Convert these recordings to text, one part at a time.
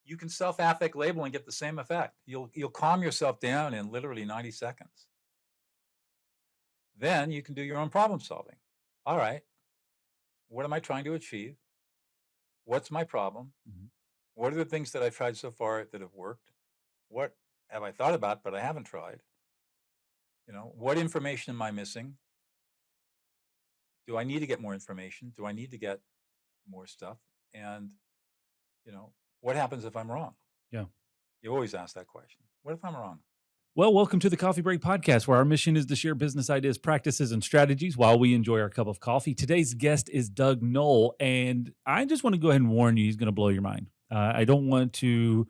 you can self-affect label and get the same effect. You'll calm yourself down in literally 90 seconds. Then you can do your own problem solving. All right, what am I trying to achieve? What's my problem? Mhm. What are the things that I've tried so far that have worked? What have I thought about but I haven't tried? What information am I missing? Do I need to get more information? Do I need to get more stuff? And, what happens if I'm wrong? Yeah. You always ask that question. What if I'm wrong? Well, welcome to the Coffee Break Podcast, where our mission is to share business ideas, practices, and strategies while we enjoy our cup of coffee. Today's guest is Doug Noll, and I just want to go ahead and warn you, he's going to blow your mind. I don't want to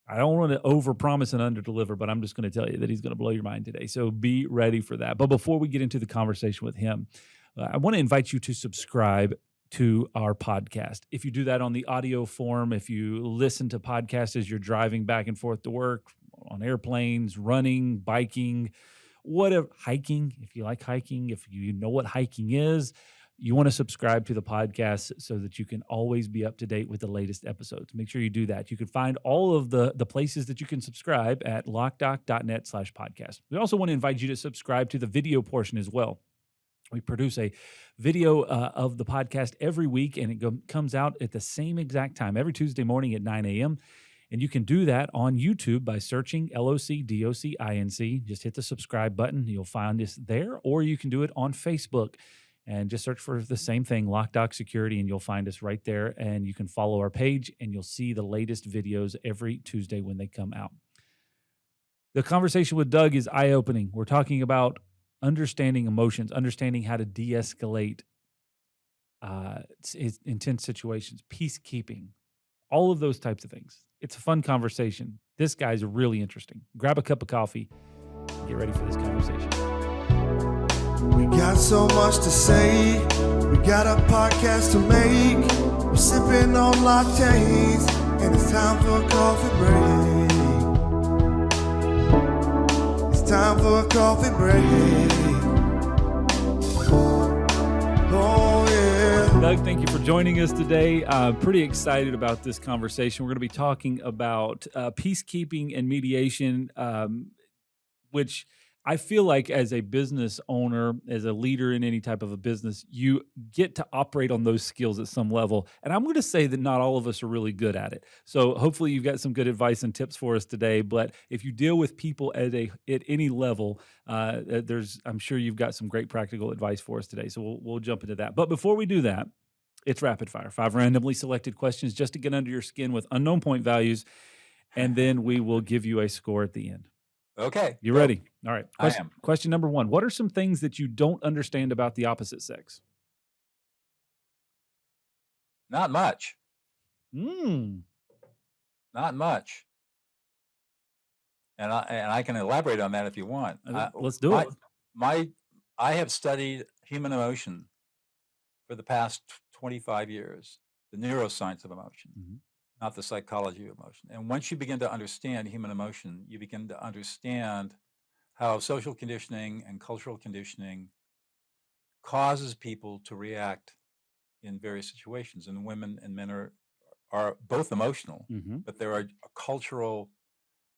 overpromise and underdeliver, but I'm just going to tell you that he's going to blow your mind today. So be ready for that. But before we get into the conversation with him, I want to invite you to subscribe to our podcast. If you do that on the audio form, if you listen to podcasts as you're driving back and forth to work, on airplanes, running, biking, whatever, hiking, if you like hiking, if you know what hiking is, you want to subscribe to the podcast so that you can always be up to date with the latest episodes. Make sure you do that. You can find all of the places that you can subscribe at lockdoc.net/podcast. We also want to invite you to subscribe to the video portion as well. We produce a video of the podcast every week, and it comes out at the same exact time, every Tuesday morning at 9 a.m. And you can do that on YouTube by searching LOCDOCINC. Just hit the subscribe button. You'll find us there, or you can do it on Facebook and just search for the same thing, Lockdock Security, and you'll find us right there. And you can follow our page, and you'll see the latest videos every Tuesday when they come out. The conversation with Doug is eye-opening. We're talking about understanding emotions, understanding how to de-escalate intense situations, peacekeeping, all of those types of things. It's a fun conversation. This guy's really interesting. Grab a cup of coffee and get ready for this conversation. We got so much to say. We got a podcast to make. We're sipping on lattes, and it's time for a coffee break. It's time for a coffee break. Oh, yeah. Doug, thank you for joining us today. Pretty excited about this conversation. We're going to be talking about peacekeeping and mediation, which I feel like as a business owner, as a leader in any type of a business, you get to operate on those skills at some level. And I'm going to say that not all of us are really good at it. So hopefully you've got some good advice and tips for us today. But if you deal with people at any level, I'm sure you've got some great practical advice for us today. So we'll jump into that. But before we do that, it's rapid fire. 5 randomly selected questions just to get under your skin with unknown point values. And then we will give you a score at the end. Okay. You ready? All right. I am. Question number 1. What are some things that you don't understand about the opposite sex? Not much. Mm. Not much. And I can elaborate on that if you want. Let's do it. I have studied human emotion for the past 25 years, the neuroscience of emotion, not the psychology of emotion. And once you begin to understand human emotion, you begin to understand how social conditioning and cultural conditioning causes people to react in various situations. And women and men are both emotional, but there are cultural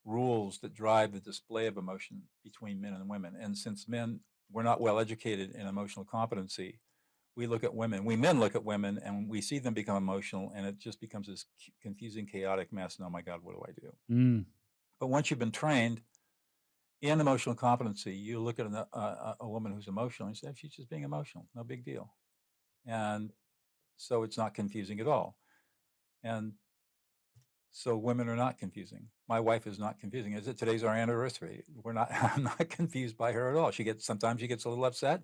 rules that drive the display of emotion between men and women. And since men were not well educated in emotional competency, we men look at women and we see them become emotional, and it just becomes this confusing, chaotic mess. And oh my God, what do I do? But once you've been trained in emotional competency, you look at a woman who's emotional and you say, she's just being emotional, no big deal. And so it's not confusing at all. And so women are not confusing. My wife is not confusing. Today's our anniversary. I'm not confused by her at all. Sometimes she gets a little upset.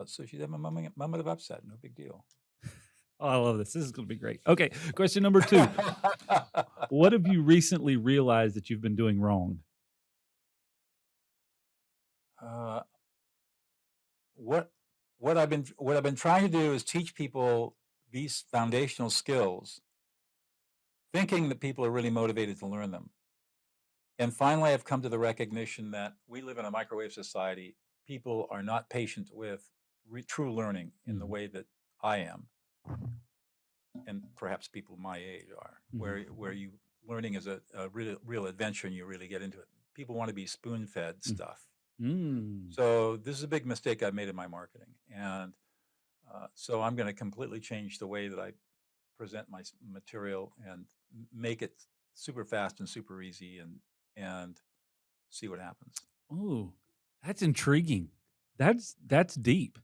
So she's having a moment of upset. No big deal. Oh, I love this. This is going to be great. Okay. Question number 2. What have you recently realized that you've been doing wrong? What I've been trying to do is teach people these foundational skills, thinking that people are really motivated to learn them. And finally, I've come to the recognition that we live in a microwave society. People are not patient with true learning in the way that I am, and perhaps people my age are, where you learning is a real adventure and you really get into it. People want to be spoon-fed stuff. Mm. So this is a big mistake I've made in my marketing. And so I'm going to completely change the way that I present my material and make it super fast and super easy and see what happens. Oh, that's intriguing. That's deep.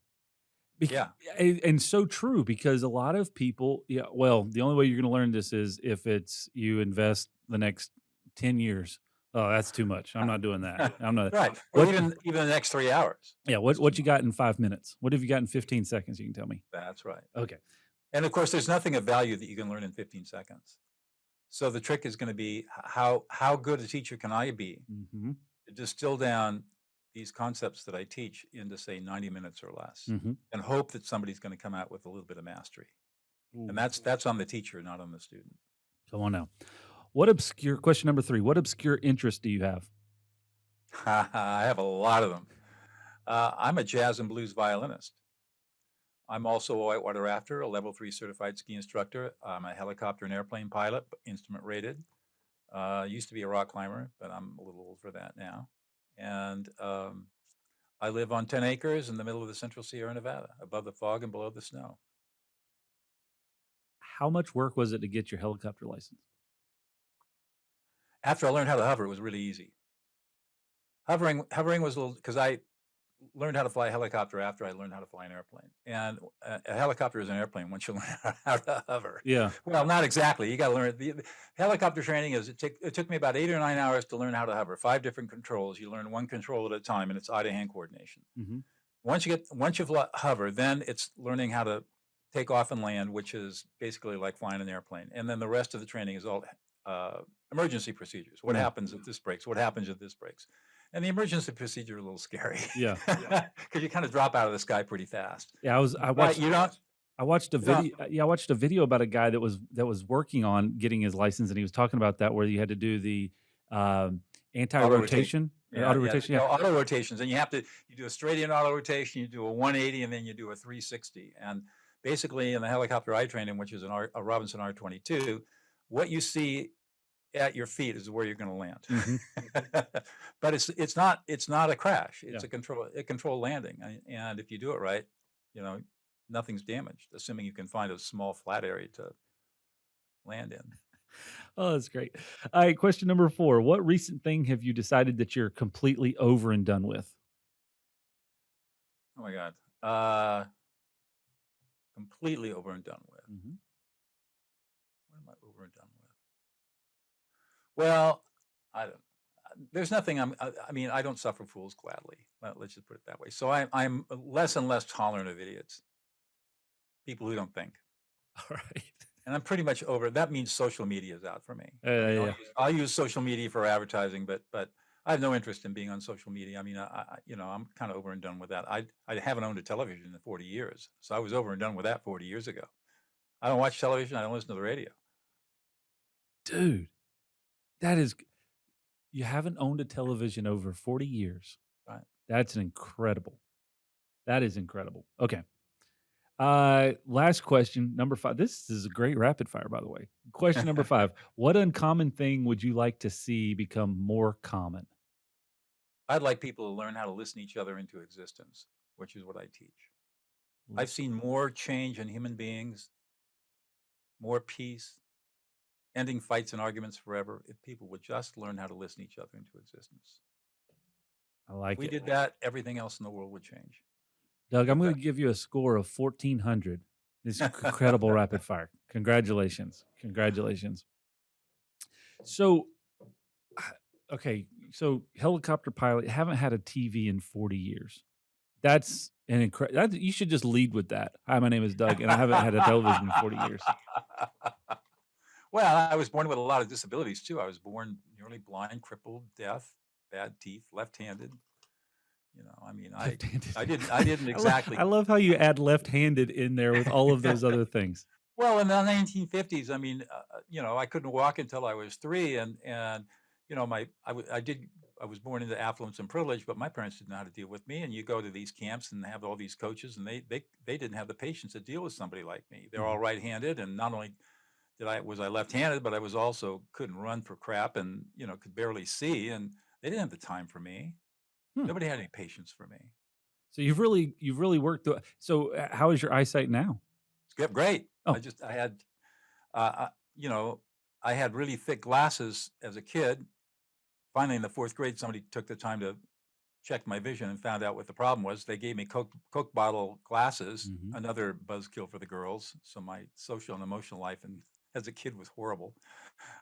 Yeah. And so true, because a lot of people, well, the only way you're going to learn this is if it's you invest the next 10 years. Oh, that's too much. I'm not doing that. I'm not. Right. Or What, even the next 3 hours. yeah. What you got in 5 minutes? What have you got in 15 seconds? You can tell me. That's right. Okay. And of course, there's nothing of value that you can learn in 15 seconds. So the trick is going to be how good a teacher can I be Mm-hmm. to distill down these concepts that I teach into, say, 90 minutes or less, Mm-hmm. and hope that somebody's going to come out with a little bit of mastery. And that's on the teacher, not on the student. Come on now. Question number 3, what obscure interest do you have? I have a lot of them. I'm a jazz and blues violinist. I'm also a whitewater rafter, a level 3 certified ski instructor. I'm a helicopter and airplane pilot, instrument rated. Used to be a rock climber, but I'm a little old for that now. And I live on 10 acres in the middle of the Central Sierra Nevada, above the fog and below the snow. How much work was it to get your helicopter license? After I learned how to hover, it was really easy. Hovering was a little, because I learned how to fly a helicopter after I learned how to fly an airplane. And a helicopter is an airplane once you learn how to hover. Yeah. Well, not exactly. You got to learn. The helicopter training it took me about 8 or 9 hours to learn how to hover. 5 different controls. You learn one control at a time, and it's eye-to-hand coordination. Mm-hmm. Once you hover, then it's learning how to take off and land, which is basically like flying an airplane. And then the rest of the training is all emergency procedures. What happens if this breaks? What happens if this breaks? And the emergency procedure is a little scary. Yeah. Because you kind of drop out of the sky pretty fast. Yeah, I watched a video. don't- I watched a video about a guy that was working on getting his license, and he was talking about that, where you had to do the anti-rotation. Auto rotation. Auto rotations, and you do a straight in auto rotation, you do a 180, and then you do a 360. And basically, in the helicopter I trained in, which is a Robinson R22, what you see at your feet is where you're going to land. Mm-hmm. But it's not a crash. It's a control landing, and if you do it right, nothing's damaged, assuming you can find a small flat area to land in. Oh, that's great. All right, question number 4. What recent thing have you decided that you're completely over and done with? Oh my God. Completely over and done with. Mm-hmm. What am I over and done with? Well, there's nothing I don't suffer fools gladly. Let's just put it that way. So I'm less and less tolerant of idiots, people who don't think. All right. And I'm pretty much over. That means social media is out for me. Yeah. I'll use social media for advertising, but I have no interest in being on social media. I mean, I'm kind of over and done with that. I haven't owned a television in 40 years, so I was over and done with that 40 years ago. I don't watch television. I don't listen to the radio. Dude, you haven't owned a television over 40 years. Right. That's incredible. That is incredible. Okay. Last question, number 5. This is a great rapid fire, by the way. Question number 5. What uncommon thing would you like to see become more common? I'd like people to learn how to listen each other into existence, which is what I teach. I've seen more change in human beings, more peace, ending fights and arguments forever, if people would just learn how to listen each other into existence. I like If we it. did that, everything else in the world would change. Doug, I'm going to give you a score of 1,400. This incredible rapid fire. Congratulations. So, okay. So helicopter pilot, haven't had a TV in 40 years. That's an incredible, you should just lead with that. Hi, my name is Doug, and I haven't had a television in 40 years. Well, I was born with a lot of disabilities too. I was born nearly blind, crippled, deaf, bad teeth, left-handed. I didn't exactly. I love how you add left-handed in there with all of those other things. Well, in the 1950s, I couldn't walk until I was 3, and I was born into affluence and privilege, but my parents didn't know how to deal with me. And you go to these camps and have all these coaches, and they didn't have the patience to deal with somebody like me. They're all right-handed, and not only was I left-handed, but I was also couldn't run for crap and, could barely see. And they didn't have the time for me. Hmm. Nobody had any patience for me. So you've really worked through. So how is your eyesight now? It's great. Oh. I had, I had really thick glasses as a kid. Finally, in the 4th grade, somebody took the time to check my vision and found out what the problem was. They gave me Coke bottle glasses, another buzzkill for the girls. So my social and emotional life as a kid was horrible.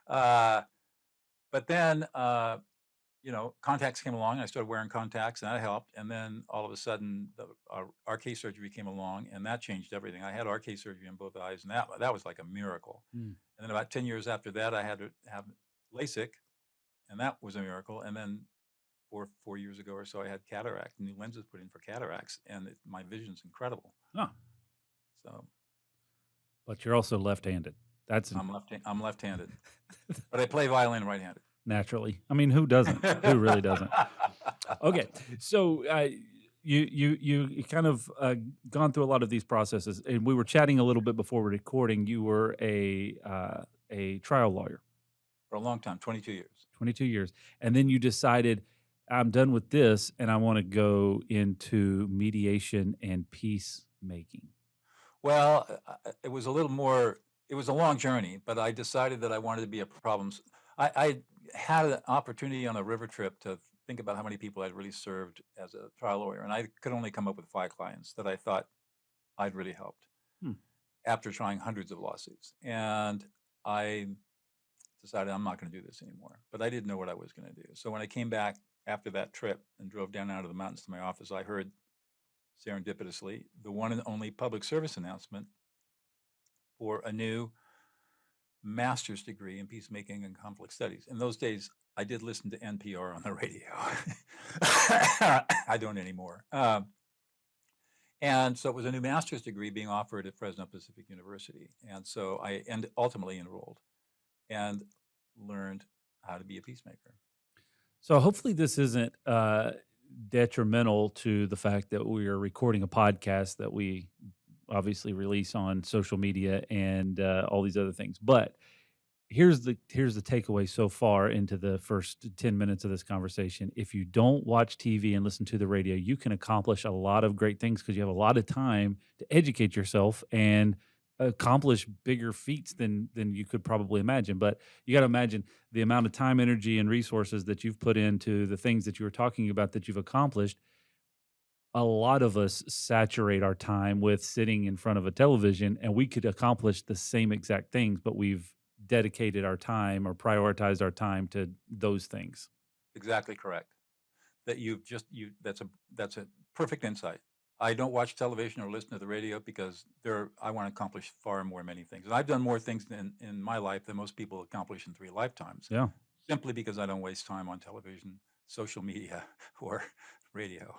But then, contacts came along. I started wearing contacts, and that helped. And then all of a sudden, RK surgery came along, and that changed everything. I had RK surgery in both eyes, and that was like a miracle. And then about 10 years after that, I had to have LASIK, and that was a miracle. And then 4 years ago or so, I had cataract, new lenses put in for cataracts, and my vision's incredible. Oh. So, but you're also left-handed. I'm left-handed, but I play violin right-handed. Naturally. I mean, who doesn't? Who really doesn't? Okay, so you kind of gone through a lot of these processes, and we were chatting a little bit before we're recording. You were a trial lawyer for a long time, 22 years. 22 years, and then you decided, I'm done with this, and I want to go into mediation and peacemaking. Well, it was a little more. It was a long journey, but I decided that I wanted to be a problems. I had an opportunity on a river trip to think about how many people I'd really served as a trial lawyer, and I could only come up with 5 clients that I thought I'd really helped after trying hundreds of lawsuits. And I decided I'm not going to do this anymore, but I didn't know what I was going to do. So when I came back after that trip and drove down out of the mountains to my office, I heard serendipitously the one and only public service announcement for a new master's degree in peacemaking and conflict studies. In those days, I did listen to NPR on the radio. I don't anymore. And so it was a new master's degree being offered at Fresno Pacific University. And so I ultimately enrolled and learned how to be a peacemaker. So hopefully this isn't detrimental to the fact that we are recording a podcast that we obviously release on social media and all these other things. But here's the takeaway so far into the first 10 minutes of this conversation. If you don't watch TV and listen to the radio, you can accomplish a lot of great things because you have a lot of time to educate yourself and accomplish bigger feats than you could probably imagine. But you got to imagine the amount of time, energy, and resources that you've put into the things that you were talking about that you've accomplished. A lot of us saturate our time with sitting in front of a television, and we could accomplish the same exact things, but we've dedicated our time or prioritized our time to those things. Exactly correct. That that's a perfect insight. I don't watch television or listen to the radio because I want to accomplish far many things. And I've done more things in my life than most people accomplish in 3 lifetimes. Yeah. Simply because I don't waste time on television, social media, or radio.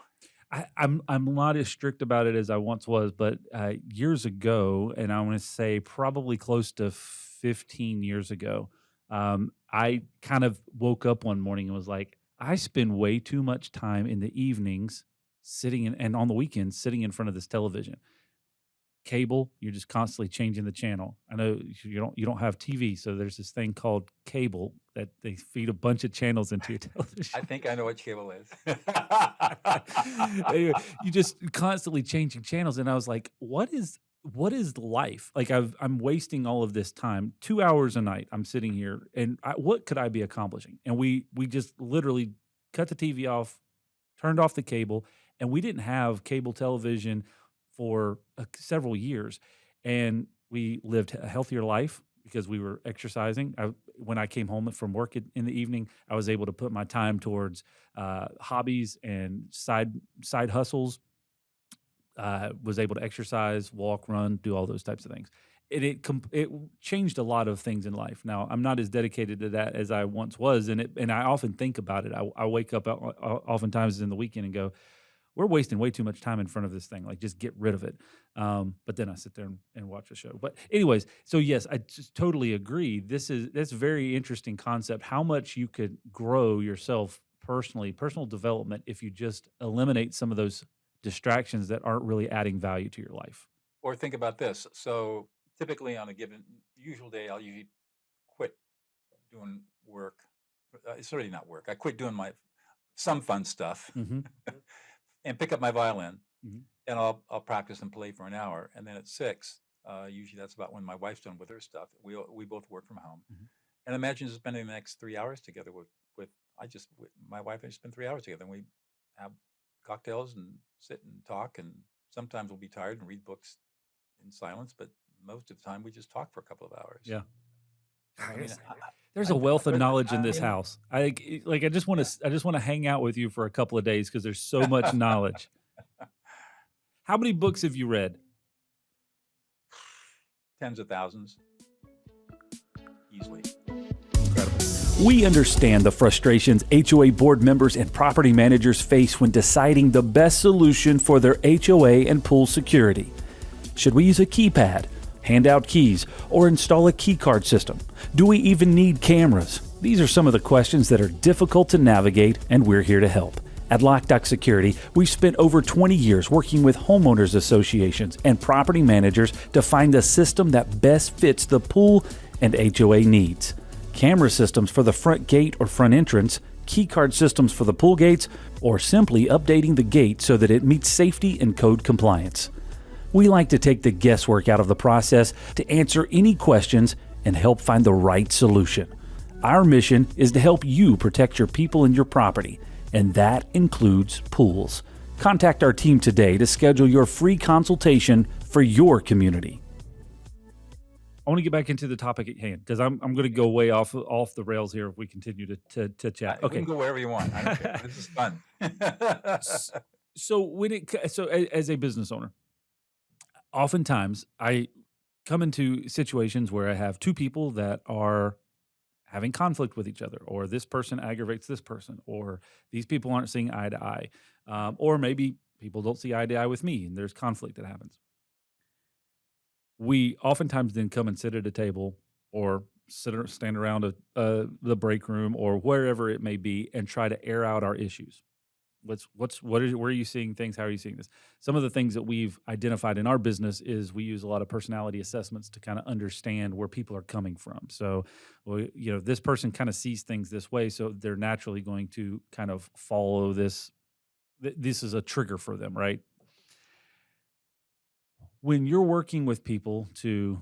I'm not as strict about it as I once was, but years ago, and I want to say probably close to 15 years ago, I kind of woke up one morning and was like, I spend way too much time in the evenings sitting and on the weekends sitting in front of this television. Cable, you're just constantly changing the channel. I know you don't have TV, so there's this thing called cable that they feed a bunch of channels into your television. I think I know what cable is. Anyway, you just constantly changing channels, and I was like, what is life? Like I'm wasting all of this time, 2 hours a night. I'm sitting here, and what could I be accomplishing? And we just literally cut the TV off, turned off the cable, and we didn't have cable television for several years, and we lived a healthier life because we were exercising. When I came home from work in the evening, I was able to put my time towards hobbies and side hustles. Was able to exercise, walk, run, do all those types of things. It changed a lot of things in life. Now, I'm not as dedicated to that as I once was, and I often think about it. I wake up oftentimes in the weekend and go, we're wasting way too much time in front of this thing. Like, just get rid of it. But then I sit there and watch the show. But anyways, so yes, I just totally agree. That's a very interesting concept, how much you could grow yourself personally, personal development, if you just eliminate some of those distractions that aren't really adding value to your life. Or think about this. So typically on a given usual day, I'll usually quit doing work. It's already not work. I quit doing some fun stuff Mm-hmm. and pick up my violin, Mm-hmm. and I'll practice and play for an hour. And then at 6, usually that's about when my wife's done with her stuff. We both work from home. Mhm. And imagine spending the next 3 hours together with my wife and I spend 3 hours together, and we have cocktails and sit and talk, and sometimes we'll be tired and read books in silence, but most of the time we just talk for a couple of hours. Yeah. I mean, There's a wealth of knowledge in this mean, house. I just want to hang out with you for a couple of days because there's so much knowledge. How many books have you read? tens of thousands, easily. We understand the frustrations HOA board members and property managers face when deciding the best solution for their HOA and pool security. Should we use a keypad, hand out keys, or install a key card system? Do we even need cameras? These are some of the questions that are difficult to navigate, and we're here to help. At Lockdock Security, we've spent over 20 years working with homeowners associations and property managers to find the system that best fits the pool and HOA needs. Camera systems for the front gate or front entrance, key card systems for the pool gates, or simply updating the gate so that it meets safety and code compliance. We like to take the guesswork out of the process to answer any questions and help find the right solution. Our mission is to help you protect your people and your property, and that includes pools. Contact our team today to schedule your free consultation for your community. I want to get back into the topic at hand because I'm going to go way off the rails here if we continue to chat. Okay, you can go wherever you want. I don't care. This is fun. So as a business owner, oftentimes I come into situations where I have two people that are having conflict with each other, or this person aggravates this person, or these people aren't seeing eye to eye, or maybe people don't see eye to eye with me and there's conflict that happens. We oftentimes then come and sit at a table or stand around the break room or wherever it may be and try to air out our issues. Where are you seeing things? How are you seeing this? Some of the things that we've identified in our business is we use a lot of personality assessments to kind of understand where people are coming from. So, this person kind of sees things this way, so they're naturally going to kind of follow this. This is a trigger for them, right? When you're working with people to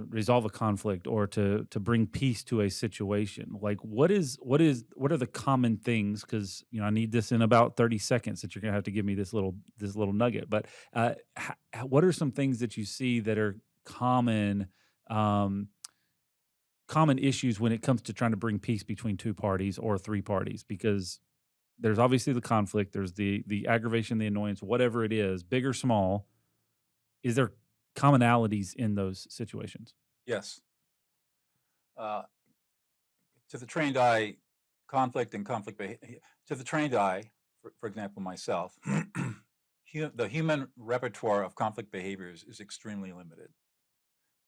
resolve a conflict or to bring peace to a situation, like what are the common things? Because I need this in about 30 seconds that you're gonna have to give me this little nugget. But what are some things that you see that are common issues when it comes to trying to bring peace between two parties or three parties? Because there's obviously the conflict, there's the aggravation, the annoyance, whatever it is, big or small. Is there commonalities in those situations? Yes. To the trained eye, conflict and conflict behavior. To the trained eye, for example, myself, the human repertoire of conflict behaviors is extremely limited.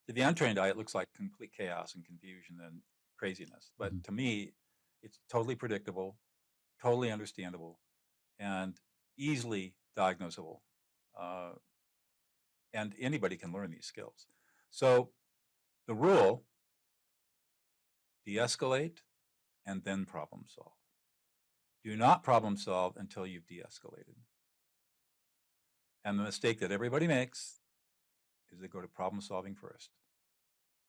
To the untrained eye, it looks like complete chaos and confusion and craziness. But to me, it's totally predictable, totally understandable, and easily diagnosable. And anybody can learn these skills. So the rule, de-escalate and then problem solve. Do not problem solve until you've de-escalated. And the mistake that everybody makes is they go to problem solving first.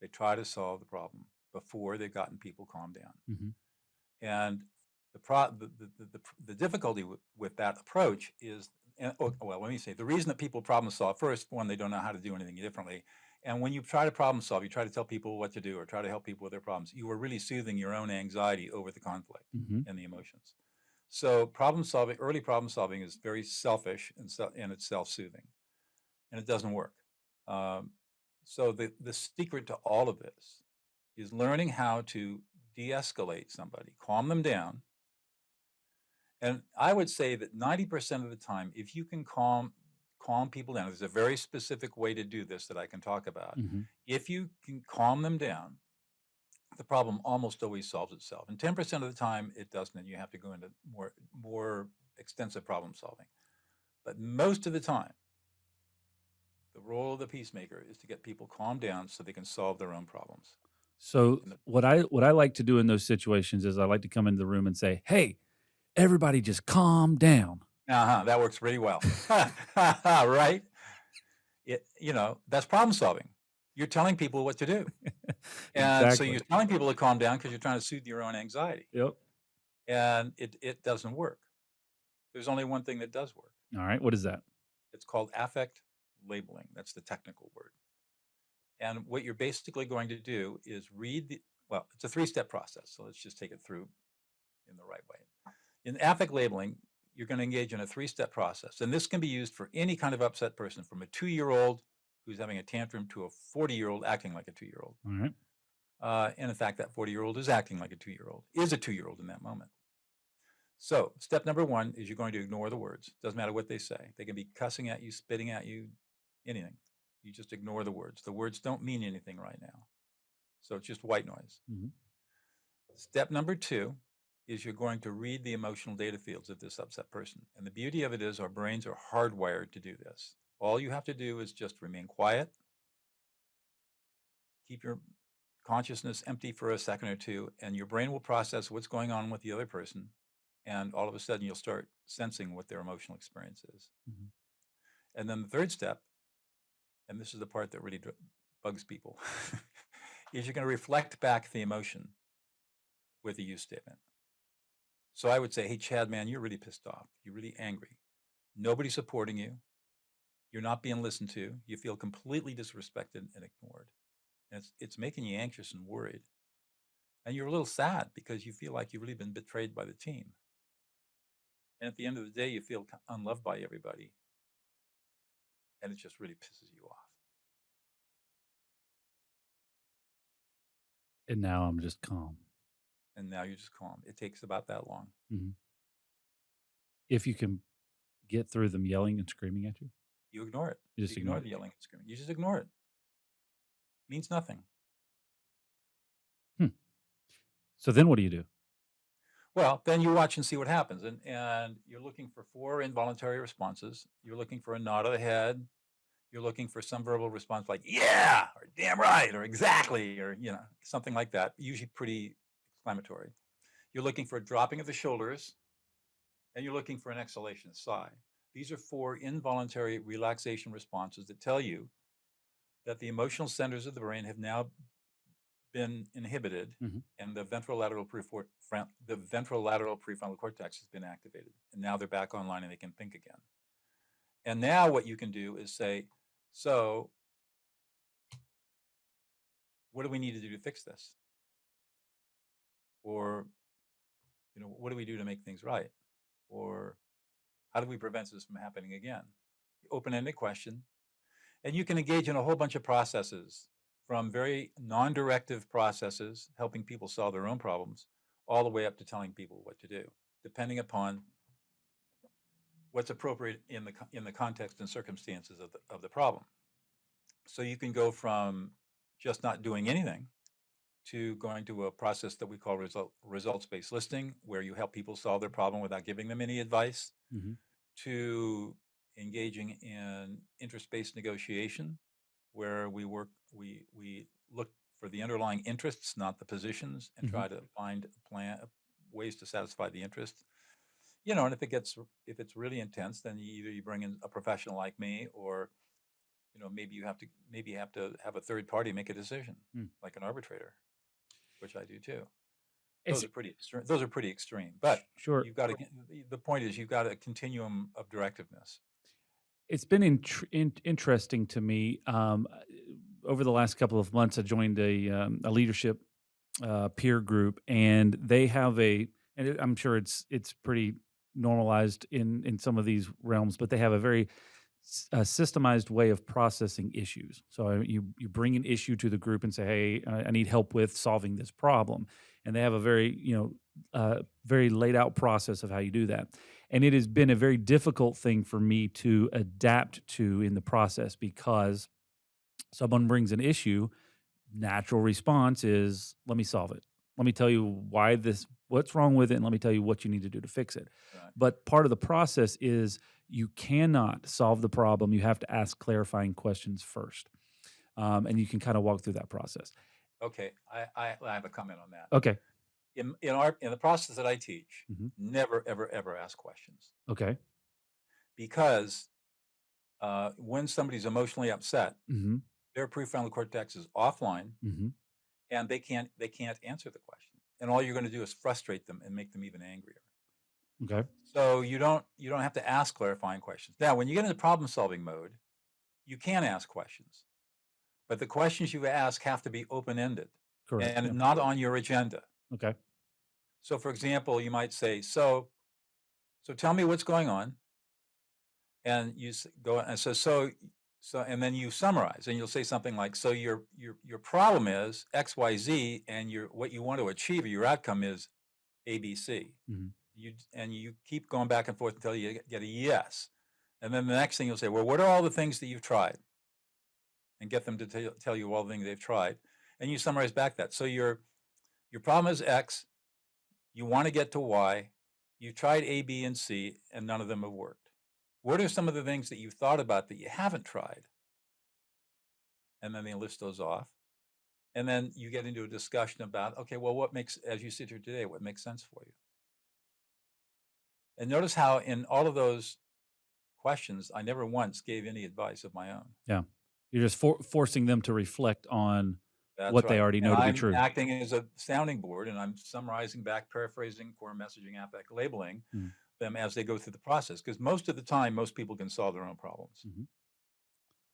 They try to solve the problem before they've gotten people calmed down. Mm-hmm. And the difficulty with that approach is, let me say, the reason that people problem solve first, one, they don't know how to do anything differently. And when you try to problem solve, you try to tell people what to do or try to help people with their problems, you are really soothing your own anxiety over the conflict and the emotions. So early problem solving is very selfish and it's self-soothing, and it doesn't work. So the secret to all of this is learning how to de-escalate somebody, calm them down. And I would say that 90% of the time, if you can calm people down, there's a very specific way to do this that I can talk about. If you can calm them down, the problem almost always solves itself. And 10% of the time it doesn't, and you have to go into more extensive problem solving. But most of the time, The role of the peacemaker is to get people calmed down so they can solve their own problems. So And what I like to do in those situations is I like to come into the room and say, "Hey, everybody, just calm down." that works pretty well. Right? That's problem solving. You're telling people what to do. And so Exactly. you're telling people to calm down because you're trying to soothe your own anxiety. Yep. And it doesn't work. There's only one thing that does work. All right. What is that? It's called affect labeling. That's the technical word. And what you're basically going to do is it's a 3-step process. So let's just take it through in the right way. In affect labeling, you're going to engage in a 3-step process. And this can be used for any kind of upset person, from a 2-year-old who's having a tantrum to a 40-year-old acting like a 2-year-old. All right. And in fact, that 40-year-old is acting like a 2-year-old, is a 2-year-old in that moment. So step number 1 is you're going to ignore the words. Doesn't matter what they say. They can be cussing at you, spitting at you, anything. You just ignore the words. The words don't mean anything right now. So it's just white noise. Mhm. Step number 2 is you're going to read the emotional data fields of this upset person. And the beauty of it is our brains are hardwired to do this. All you have to do is just remain quiet, keep your consciousness empty for a second or two, and your brain will process what's going on with the other person. And all of a sudden, you'll start sensing what their emotional experience is. Mhm. And then the 3rd step, and this is the part that really bugs people, is you're going to reflect back the emotion with a you statement. So I would say, hey, Chad, man, you're really pissed off. You're really angry. Nobody's supporting you. You're not being listened to. You feel completely disrespected and ignored. And it's making you anxious and worried. And you're a little sad because you feel like you've really been betrayed by the team. And at the end of the day, you feel unloved by everybody. And it just really pisses you off. And now I'm just calm. And now you're just calm. It takes about that long. Mhm. If you can get through them yelling and screaming at you, You ignore it. you just ignore ignore the it. yelling and screaming. You just ignore it. Means nothing. So then what do you do? Well, then you watch and see what happens. And you're looking for 4 involuntary responses. You're looking for a nod of the head. You're looking for some verbal response like, yeah, or damn right, or exactly, or, something like that, usually pretty exclamatory. You're looking for a dropping of the shoulders, and you're looking for an exhalation, a sigh. These are 4 involuntary relaxation responses that tell you that the emotional centers of the brain have now been inhibited, Mhm. and the ventrolateral prefrontal cortex has been activated, and now they're back online and they can think again. And now what you can do is say, so what do we need to do to fix this? Or, what do we do to make things right? Or how do we prevent this from happening again? Open-ended question. And you can engage in a whole bunch of processes, from very non-directive processes, helping people solve their own problems, all the way up to telling people what to do, depending upon what's appropriate in the context and circumstances of the problem. So you can go from just not doing anything to going to a process that we call results-based listening, where you help people solve their problem without giving them any advice, Mhm. to engaging in interest-based negotiation, where we look for the underlying interests, not the positions, and try to find ways to satisfy the interests. And if it's really intense, then you bring in a professional like me, or maybe you have to have a third party make a decision, like an arbitrator, which I do too. Those are pretty extreme. But Sure. you've got to. The point is, you've got a continuum of directiveness. It's been interesting to me. Over the last couple of months, I joined a leadership peer group, and they have and I'm sure it's pretty normalized in some of these realms, but they have a very systemized way of processing issues. So you bring an issue to the group and say, "Hey, I need help with solving this problem," and they have a very laid out process of how you do that. And it has been a very difficult thing for me to adapt to in the process, because someone brings an issue, natural response is, let me solve it. Let me tell you why this what's wrong with it, and let me tell you what you need to do to fix it. Right. But part of the process is you cannot solve the problem. You have to ask clarifying questions first. And you can kind of walk through that process. Okay, I have a comment on that. Okay. In the process that I teach, Mhm. never ever ever ask questions, Okay. because when somebody's emotionally upset, Mm-hmm. their prefrontal cortex is offline, Mm-hmm. and they can't answer the question, and all you're going to do is frustrate them and make them even angrier. Okay. So you don't have to ask clarifying questions. Now, when you get into problem solving mode, you can ask questions, but the questions you ask have to be open ended Correct. and Yeah. not on your agenda. Okay. So, for example, you might say, "So tell me what's going on," and you go and so, and then you summarize, and you'll say something like, "So your problem is X, Y, Z, and what you want to achieve, or your outcome is A, B, C." Mhm. You keep going back and forth until you get a yes, and then the next thing you'll say, "Well, what are all the things that you've tried?" And get them to tell you all the things they've tried, and you summarize back that. So your problem is X. You want to get to Y. You tried A, B, and C, and none of them have worked. What are some of the things that you've thought about that you haven't tried? And then they list those off. And then you get into a discussion about, okay, well, what makes, as you sit here today, what makes sense for you? And notice how in all of those questions, I never once gave any advice of my own. Yeah. You're just forcing them to reflect on That's what they right. already And know to be I'm true. acting as a sounding board, and I'm summarizing back, paraphrasing, core messaging, affect labeling Mm. them as they go through the process. Because most of the time, most people can solve their own problems. Mhm.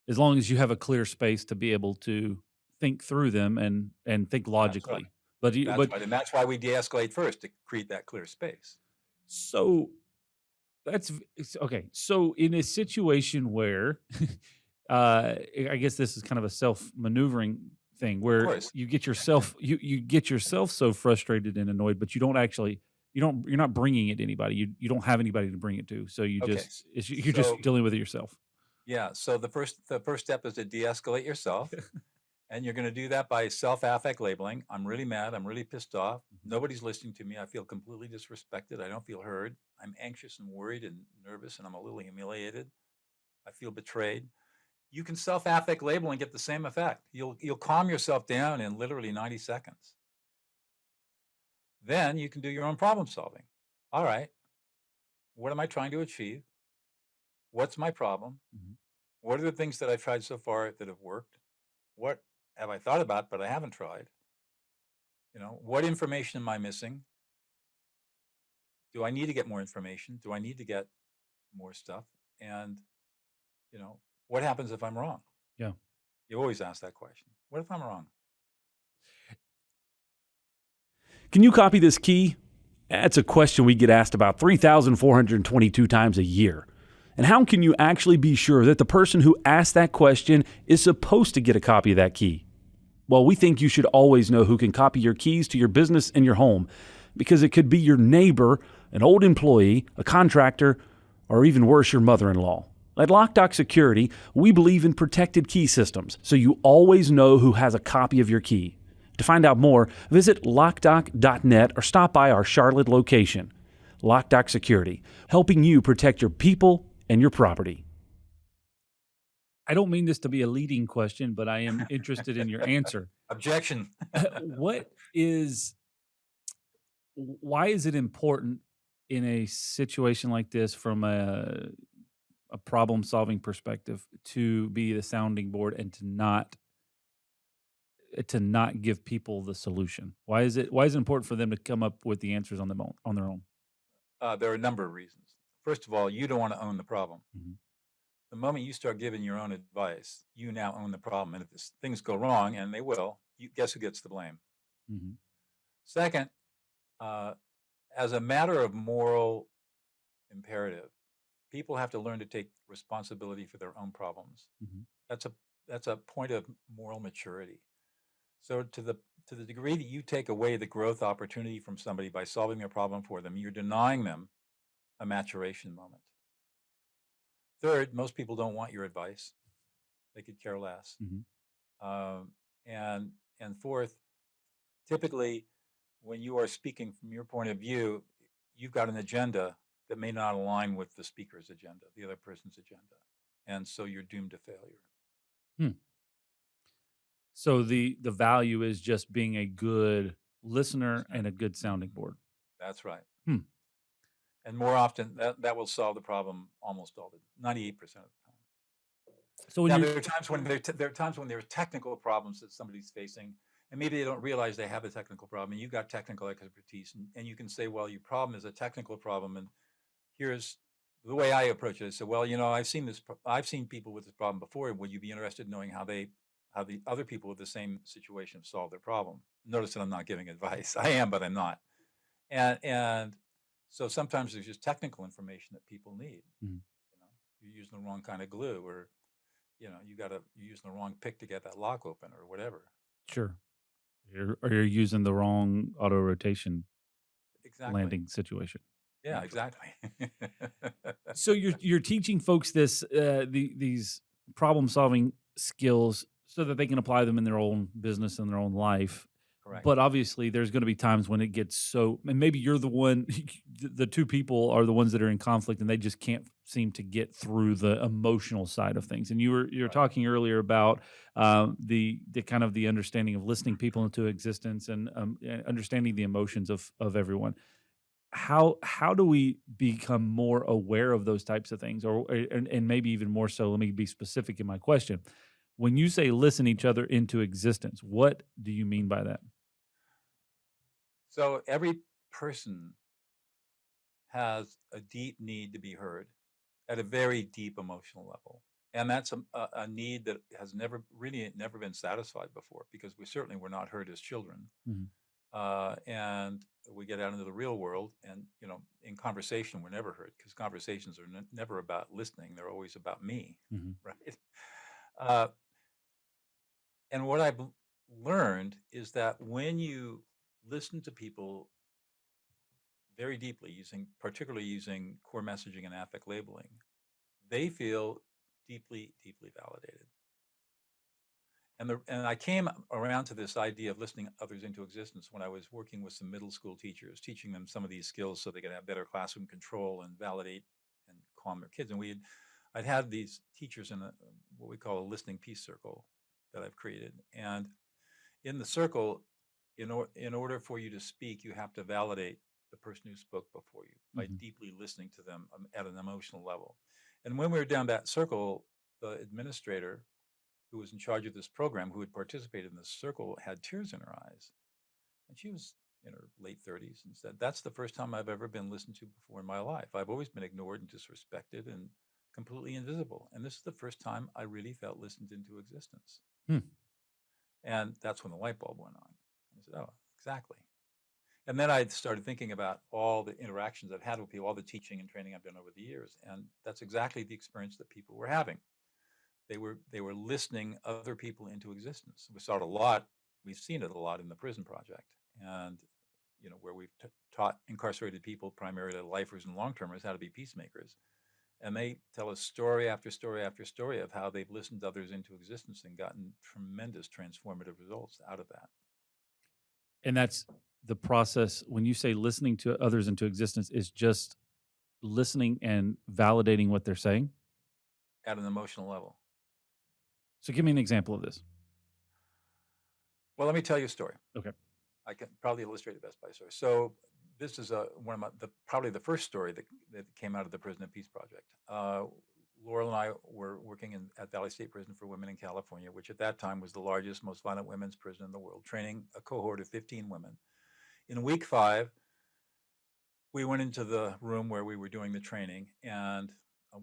As long as you have a clear space to be able to think through them and think logically. But That's right. And that's why we de-escalate first, to create that clear space. so it's okay. So in a situation where I guess this is kind of a self-maneuvering thing where course. you get yourself you get yourself so frustrated and annoyed, but you don't actually you're not bringing it to anybody. You don't have anybody to bring it to. So you Okay. just you're just dealing with it yourself. Yeah. So the first step is to de-escalate yourself. And you're going to do that by self-affect labeling. I'm really mad. I'm really pissed off. Nobody's listening to me. I feel completely disrespected. I don't feel heard. I'm anxious and worried and nervous, and I'm a little humiliated. I feel betrayed. You can self-affect label and get the same effect. You'll calm yourself down in literally 90 seconds. Then you can do your own problem solving. All right. What am I trying to achieve? What's my problem? Mhm. What are the things that I've tried so far that have worked? What have I thought about but I haven't tried? What information am I missing? Do I need to get more information? Do I need to get more stuff? And, what happens if I'm wrong? Yeah. You always ask that question. What if I'm wrong? Can you copy this key? That's a question we get asked about 3,422 times a year. And how can you actually be sure that the person who asked that question is supposed to get a copy of that key? Well, we think you should always know who can copy your keys to your business and your home, because it could be your neighbor, an old employee, a contractor, or even worse, your mother-in-law. At Lockdock Security, we believe in protected key systems, so you always know who has a copy of your key. To find out more, visit lockdoc.net or stop by our Charlotte location. Lockdock Security, helping you protect your people and your property. I don't mean this to be a leading question, but I am interested in your answer. Objection. Why is it important in a situation like this from a problem-solving perspective to be the sounding board and to not give people the solution? Why is it important for them to come up with the answers on their own? There are a number of reasons. First of all, you don't want to own the problem. Mhm. The moment you start giving your own advice, you now own the problem. And if things go wrong, and they will, guess who gets the blame? Mhm. Second, as a matter of moral imperative, people have to learn to take responsibility for their own problems. Mhm. That's a point of moral maturity. So to the degree that you take away the growth opportunity from somebody by solving their problem for them, you're denying them a maturation moment. Third, most people don't want your advice. They could care less. Mhm. Um, and fourth, typically when you are speaking from your point of view, you've got an agenda that may not align with the speaker's agenda, the other person's agenda. And so you're doomed to failure. So the value is just being a good listener and a good sounding board. That's right. Hmm. And more often, that will solve the problem almost all the 98% of the time. So now, there are times when there are technical problems that somebody's facing, and maybe they don't realize they have a technical problem, and you've got technical expertise, and you can say, well, your problem is a technical problem, and here's the way I approach it. So, well, I've seen people with this problem before. Would you be interested in knowing how the other people with the same situation have solved their problem? Notice that I'm not giving advice. I am, but I'm not. And so sometimes there's just technical information that people need. Mhm. You're using the wrong kind of glue, or you're using the wrong pick to get that lock open, or whatever. Sure. You're using the wrong auto rotation Exactly. landing situation. Yeah, exactly. So you're teaching folks this these problem solving skills so that they can apply them in their own business and their own life. Correct. But obviously, there's going to be times when it gets so, and maybe you're the one. The two people are the ones that are in conflict, and they just can't seem to get through the emotional side of things. And you were Right. talking earlier about the kind of the understanding of listening people into existence and understanding the emotions of everyone. How do we become more aware of those types of things, and maybe even more so? Let me be specific in my question. When you say listen each other into existence, what do you mean by that? So every person has a deep need to be heard at a very deep emotional level. And that's a need that has never been satisfied before, because we certainly were not heard as children. Mhm. And we get out into the real world, and in conversation we're never heard, because conversations are never about listening. They're always about me. Mhm. Right. And what I've learned is that when you listen to people very deeply, particularly using core messaging and affect labeling, they feel deeply, deeply validated. And I came around to this idea of listening others into existence when I was working with some middle school teachers, teaching them some of these skills so they could have better classroom control and validate and calm their kids. And I'd had these teachers in what we call a listening peace circle that I've created. And in the circle, in order for you to speak, you have to validate the person who spoke before you by deeply listening to them at an emotional level. And when we were down that circle, the administrator who was in charge of this program, who had participated in this circle, had tears in her eyes. And she was in her late 30s, and said, that's the first time I've ever been listened to before in my life. I've always been ignored and disrespected and completely invisible. And this is the first time I really felt listened into existence. And that's when the light bulb went on. And I said, oh, exactly. And then I started thinking about all the interactions I've had with people, all the teaching and training I've done over the years. And that's exactly the experience that people were having. They were listening other people into existence. We saw it a lot. We've seen it a lot in the prison project, and where we've taught incarcerated people, primarily lifers and long-termers, how to be peacemakers. And they tell us story after story after story of how they've listened others into existence and gotten tremendous transformative results out of that. And that's the process. When you say listening to others into existence, is just listening and validating what they're saying at an emotional level. So give me an example of this. Well, let me tell you a story. Okay. I can probably illustrate it best by a story. So this is one of probably the first story that came out of the Prison of Peace Project. Laurel and I were working at Valley State Prison for Women in California, which at that time was the largest, most violent women's prison in the world, training a cohort of 15 women. In week 5, we went into the room where we were doing the training, and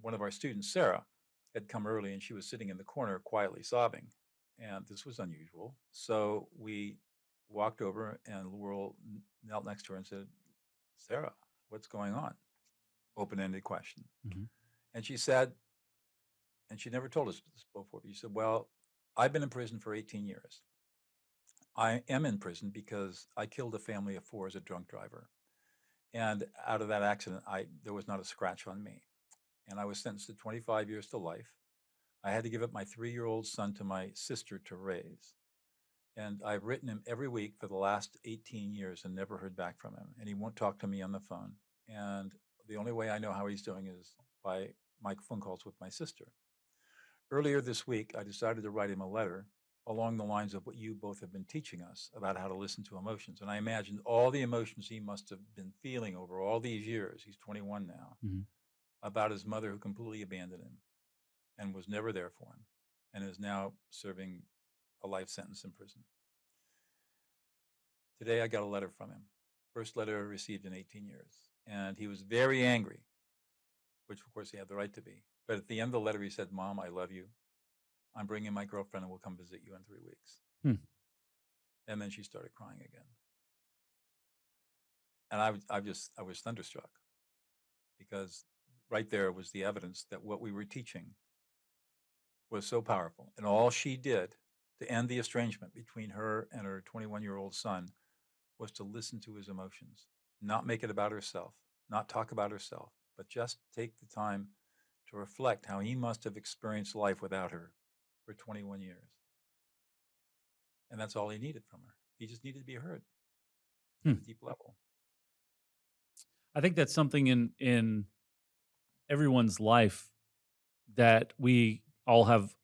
one of our students, Sarah, had come early, and she was sitting in the corner quietly sobbing. And this was unusual. So we walked over, and Laurel knelt next to her and said, Sarah, what's going on? Open-ended question. Mm-hmm. And she said, and she never told us this before, but she said, well, I've been in prison for 18 years. I am in prison because I killed a family of 4 as a drunk driver. And out of that accident, there was not a scratch on me. And I was sentenced to 25 years to life. I had to give up my 3-year-old son to my sister to raise. And I've written him every week for the last 18 years and never heard back from him. And he won't talk to me on the phone. And the only way I know how he's doing is by my phone calls with my sister. Earlier this week, I decided to write him a letter along the lines of what you both have been teaching us about how to listen to emotions. And I imagined all the emotions he must have been feeling over all these years. He's 21 now, about his mother who completely abandoned him and was never there for him and is now serving a life sentence in prison. Today, I got a letter from him. First letter I received in 18 years. And he was very angry, which of course he had the right to be. But at the end of the letter, he said, "Mom, I love you. I'm bringing my girlfriend and we'll come visit you in 3 weeks." And then she started crying again. And I was thunderstruck, because right there was the evidence that what we were teaching was so powerful. And all she did to end the estrangement between her and her 21-year-old son was to listen to his emotions, not make it about herself, not talk about herself, but just take the time to reflect how he must have experienced life without her for 21 years. And that's all he needed from her. He just needed to be heard at a deep level. I think that's something in everyone's life that we all have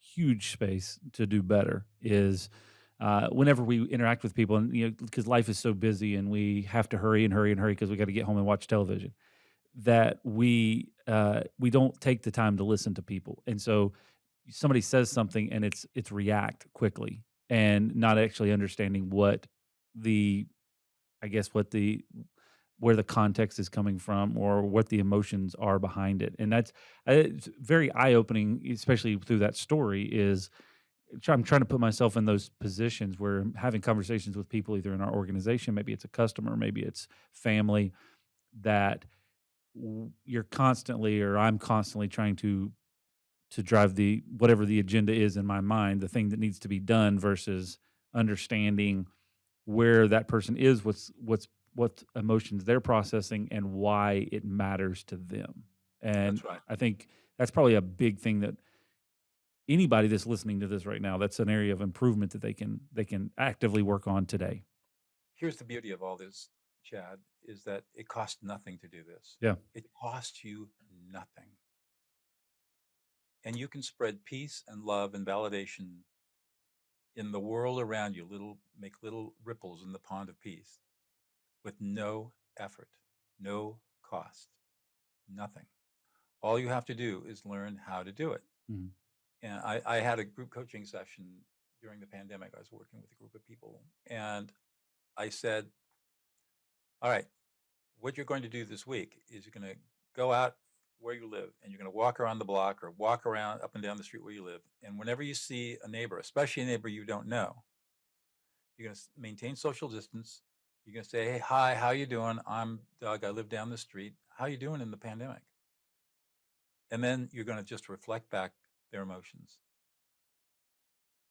huge space to do better is whenever we interact with people, and because life is so busy and we have to hurry because we got to get home and watch television, that we don't take the time to listen to people. And so somebody says something and it's react quickly and not actually understanding what the where the context is coming from or what the emotions are behind it. And that's it's very eye-opening, especially through that story. Is I'm trying to put myself in those positions where I'm having conversations with people either in our organization, maybe it's a customer, maybe it's family, that you're constantly, or I'm constantly trying to drive the whatever the agenda is in my mind, the thing that needs to be done, versus understanding where that person is, what emotions they're processing, and why it matters to them. And That's right. I think that's probably a big thing that anybody that's listening to this right now, that's an area of improvement that they can actively work on today. Here's the beauty of all this, Chad, is that it costs nothing to do this. Yeah. It costs you nothing. And you can spread peace and love and validation in the world around you, make little ripples in the pond of peace with no effort, no cost, nothing. All you have to do is learn how to do it. And I had a group coaching session during the pandemic. I was working with a group of people, and I said, all right, what you're going to do this week is you're going to go out where you live and you're going to walk around the block or walk around up and down the street where you live. And whenever you see a neighbor, especially a neighbor you don't know, you're going to maintain social distance. You're going to say, "Hey, hi, how you doing? I'm Doug. I live down the street. How you doing in the pandemic?" And then you're going to just reflect back their emotions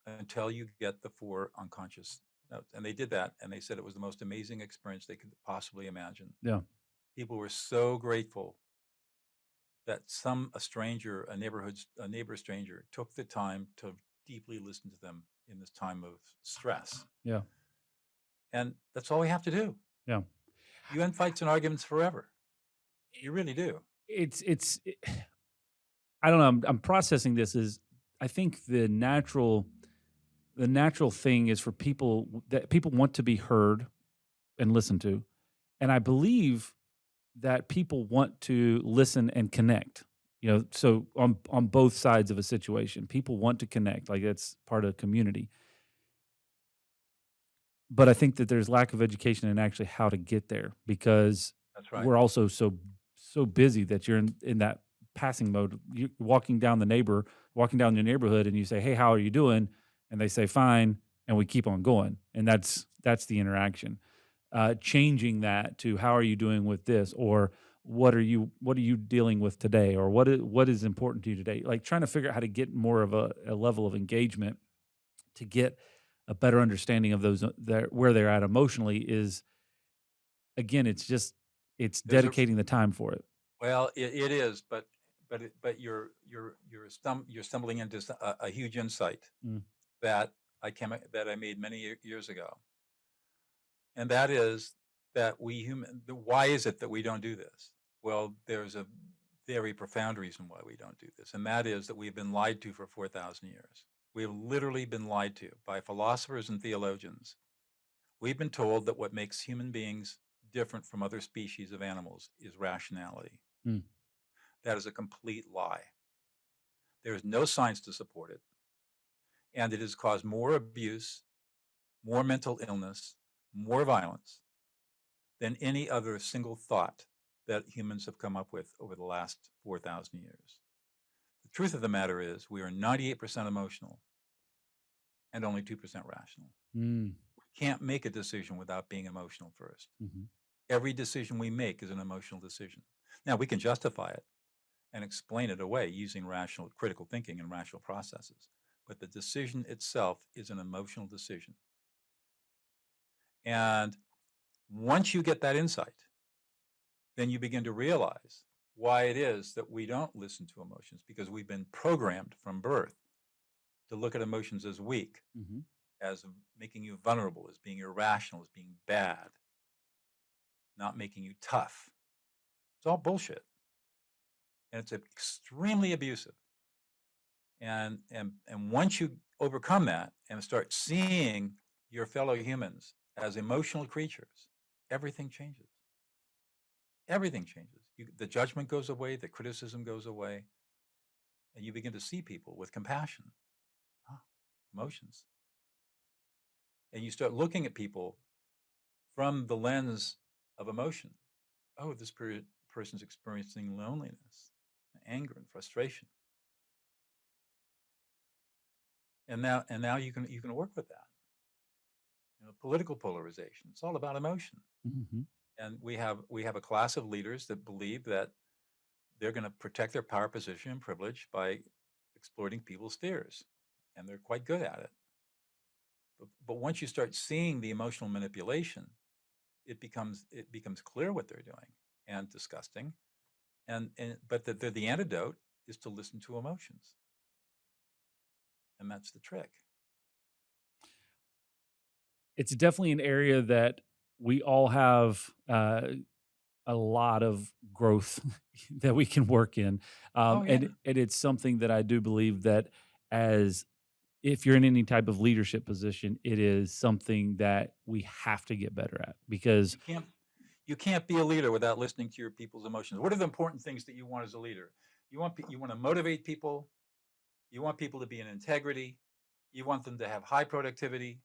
until you get the 4 unconscious notes. And they did that, and they said it was the most amazing experience they could possibly imagine. Yeah. People were so grateful that a neighbor stranger took the time to deeply listen to them in this time of stress. Yeah. And that's all we have to do. Yeah. You end fights and arguments forever. You really do. I don't know. I'm processing this as, I think the natural thing is for people want to be heard and listened to. And I believe that people want to listen and connect, so on both sides of a situation, people want to connect, like that's part of community. But I think that there's lack of education in actually how to get there, because That's right. we're also so busy that you're in that passing mode. You're walking down your neighborhood and you say, "Hey, how are you doing?" And they say, "Fine." And we keep on going. And that's the interaction. Changing that to, "How are you doing with this?" Or what are you dealing with today? Or what is important to you today? Like trying to figure out how to get more of a level of engagement to get a better understanding of those where they're at emotionally is, again, it's dedicating the time for it. Well, it is, but you're stumbling into a huge insight that that I made many years ago. And that is that why is it that we don't do this? Well, there's a very profound reason why we don't do this, and that is that we've been lied to for 4,000 years. We have literally been lied to by philosophers and theologians. We've been told that what makes human beings different from other species of animals is rationality. Mm. That is a complete lie. There is no science to support it, and it has caused more abuse, more mental illness, more violence than any other single thought that humans have come up with over the last 4,000 years. The truth of the matter is we are 98% emotional and only 2% rational. Mm. We can't make a decision without being emotional first. Mm-hmm. Every decision we make is an emotional decision. Now, we can justify it and explain it away using rational, critical thinking and rational processes, but the decision itself is an emotional decision. And once you get that insight, then you begin to realize why it is that we don't listen to emotions, because we've been programmed from birth to look at emotions as weak, Mm-hmm. as making you vulnerable, as being irrational, as being bad, not making you tough. It's all bullshit. And it's extremely abusive. And once you overcome that and start seeing your fellow humans as emotional creatures, everything changes. Everything changes. The judgment goes away, the criticism goes away, and you begin to see people with compassion, emotions. And you start looking at people from the lens of emotion. Oh, this person's experiencing loneliness, anger, and frustration. And now you can work with that. Political polarization. It's all about emotion. Mm-hmm. And we have a class of leaders that believe that they're going to protect their power position and privilege by exploiting people's fears, and they're quite good at it. But once you start seeing the emotional manipulation, it becomes clear what they're doing, and disgusting. But the antidote is to listen to emotions, and that's the trick. It's definitely an area that we all have a lot of growth that we can work in. Oh, yeah. And it's something that I do believe that if you're in any type of leadership position, it is something that we have to get better at, because You can't be a leader without listening to your people's emotions. What are the important things that you want as a leader? You want to motivate people. You want people to be in integrity. You want them to have high productivity.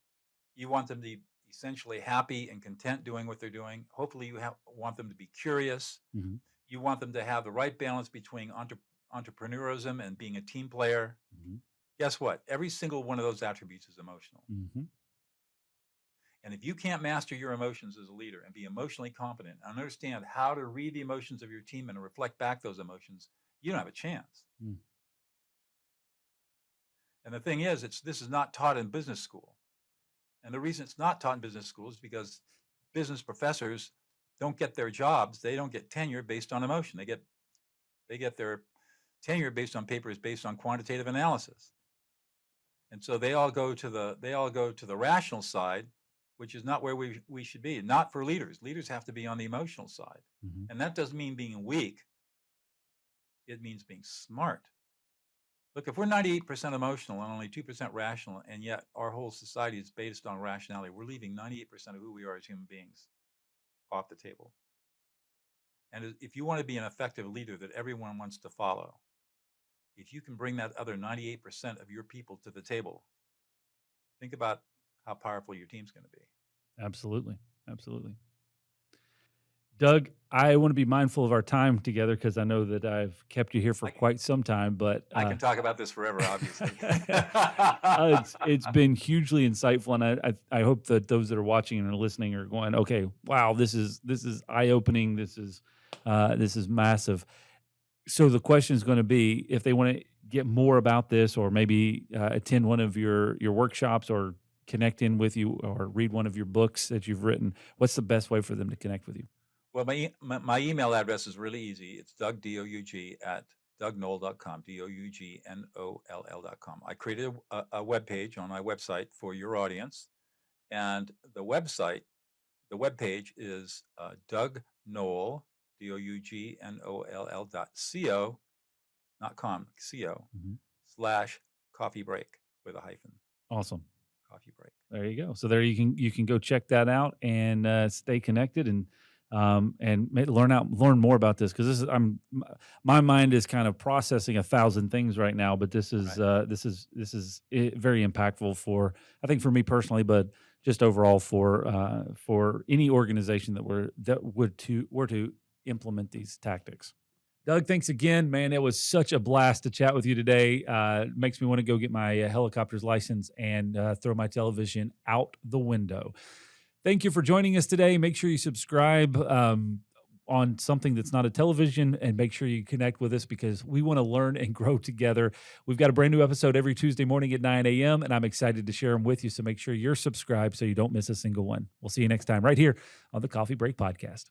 You want them to be essentially happy and content doing what they're doing. Hopefully, you want them to be curious. Mm-hmm. You want them to have the right balance between entrepreneurism and being a team player. Mm-hmm. Guess what? Every single one of those attributes is emotional. Mm-hmm. And if you can't master your emotions as a leader and be emotionally competent and understand how to read the emotions of your team and reflect back those emotions, you don't have a chance. Mm. And the thing is, this is not taught in business school. And the reason it's not taught in business school is because business professors don't get their jobs. They don't get tenure based on emotion. They get their tenure based on papers based on quantitative analysis. And so they all go to the rational side, which is not where we should be. Not for leaders. Leaders have to be on the emotional side. Mm-hmm. And that doesn't mean being weak. It means being smart. Look, if we're 98% emotional and only 2% rational, and yet our whole society is based on rationality, we're leaving 98% of who we are as human beings off the table. And if you want to be an effective leader that everyone wants to follow, if you can bring that other 98% of your people to the table, think about how powerful your team's going to be. Absolutely. Absolutely. Doug, I want to be mindful of our time together, because I know that I've kept you here for quite some time, but I can talk about this forever, obviously. It's been hugely insightful, and I hope that those that are watching and are listening are going, okay, wow, this is eye-opening. This is massive. So the question is going to be, if they want to get more about this, or maybe attend one of your workshops, or connect in with you, or read one of your books that you've written, what's the best way for them to connect with you? Well, my email address is really easy. It's Doug, DOUG, DougNoll.com, DougNoll.com. I created a web page on my website for your audience, and the web page is Doug Noll, DougNoll.co, not com, co, /coffee break with a hyphen. Awesome. Coffee break. There you go. So there you can go check that out and stay connected and learn more about this, because this is my mind is kind of processing 1,000 things right now, but this is this is very impactful for, I think, for me personally, but just overall for any organization that were to implement these tactics. Doug, thanks again, man. It was such a blast to chat with you today. Makes me want to go get my helicopter's license and throw my television out the window. Thank you for joining us today. Make sure you subscribe on something that's not a television, and make sure you connect with us, because we want to learn and grow together. We've got a brand new episode every Tuesday morning at 9 a.m., and I'm excited to share them with you. So make sure you're subscribed so you don't miss a single one. We'll see you next time right here on the Coffee Break Podcast.